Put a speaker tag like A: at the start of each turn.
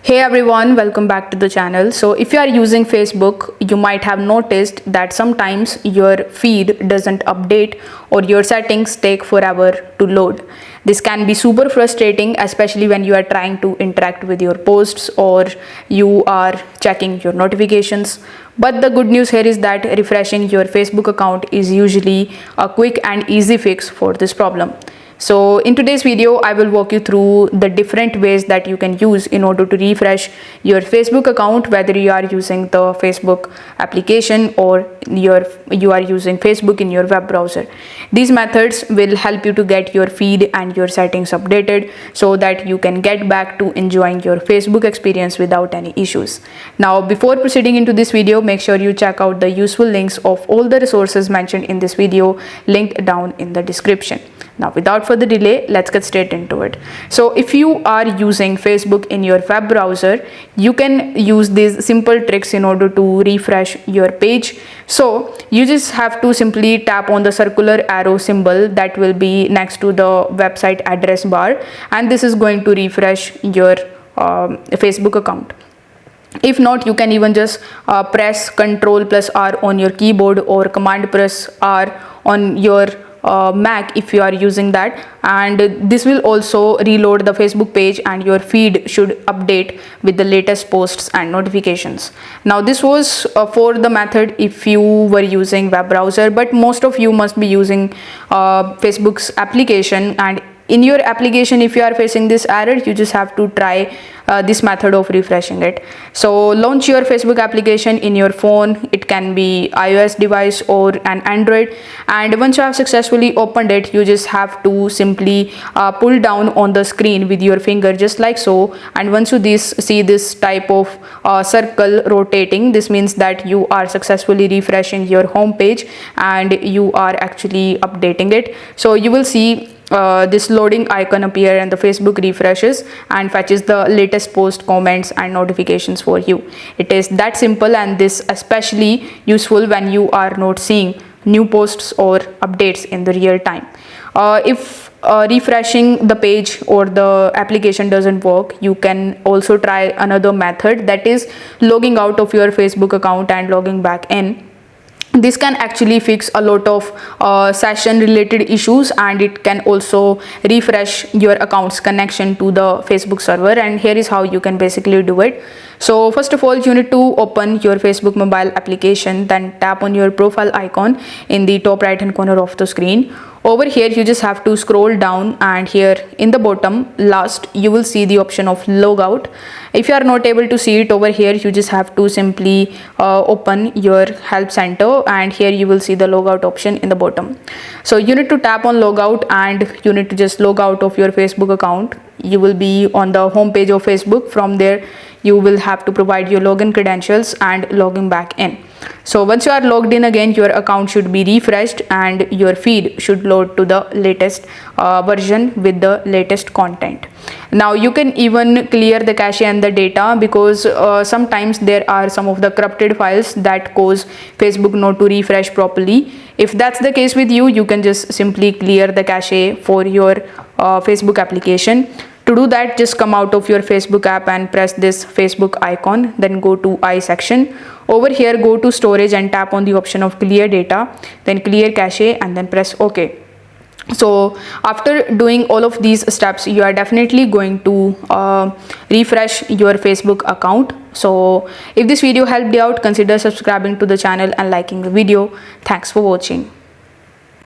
A: Hey everyone, welcome back to the channel. So if you are using Facebook, you might have noticed that sometimes your feed doesn't update or your settings take forever to load. This can be super frustrating, especially when you are trying to interact with your posts or you are checking your notifications. But the good news here is that refreshing your Facebook account is usually a quick and easy fix for this problem. So in today's video, I will walk you through the different ways that you can use in order to refresh your Facebook account, whether you are using the Facebook application or you are using Facebook in your web browser. These methods will help you to get your feed and your settings updated so that you can get back to enjoying your Facebook experience without any issues. Now, before proceeding into this video, make sure you check out the useful links of all the resources mentioned in this video linked down in the description. Now, without further delay, let's get straight into it. So if you are using Facebook in your web browser, you can use these simple tricks in order to refresh your page. So you just have to simply tap on the circular arrow symbol that will be next to the website address bar, and this is going to refresh your Facebook account. If not, you can even just press Ctrl plus R on your keyboard or Command press R on your Mac if you are using that, and this will also reload the Facebook page and your feed should update with the latest posts and notifications. Now, this was for the method if you were using web browser, but most of you must be using Facebook's application, and in your application, if you are facing this error, you just have to try this method of refreshing it. So launch your Facebook application in your phone. It can be iOS device or an Android, and once you have successfully opened it, you just have to simply pull down on the screen with your finger just like so, and once you see this type of circle rotating, this means that you are successfully refreshing your home page and you are actually updating it. So you will see this loading icon appear and the Facebook refreshes and fetches the latest post, comments and notifications for you. It is that simple, and this especially useful when you are not seeing new posts or updates in the real time. If refreshing the page or the application doesn't work, you can also try another method, that is logging out of your Facebook account and logging back in. This can actually fix a lot of session related issues, and it can also refresh your account's connection to the Facebook server, and here is how you can basically do it. So first of all, you need to open your Facebook mobile application, then tap on your profile icon in the top right hand corner of the screen. Over here, you just have to scroll down, and here in the bottom last you will see the option of logout. If you are not able to see it over here, you just have to simply open your help center, and here you will see the logout option in the bottom. So you need to tap on logout and you need to just log out of your Facebook account. You will be on the home page of Facebook. From there, you will have to provide your login credentials and logging back in. So once you are logged in again, your account should be refreshed and your feed should load to the latest version with the latest content. Now you can even clear the cache and the data, because sometimes there are some of the corrupted files that cause Facebook not to refresh properly. If that's the case with you, you can just simply clear the cache for your Facebook application. To do that, just come out of your Facebook app and press this Facebook icon, then go to I section. Over here, go to storage and tap on the option of clear data, then clear cache and then press OK. So after doing all of these steps, you are definitely going to refresh your Facebook account. So if this video helped you out, consider subscribing to the channel and liking the video. Thanks for watching.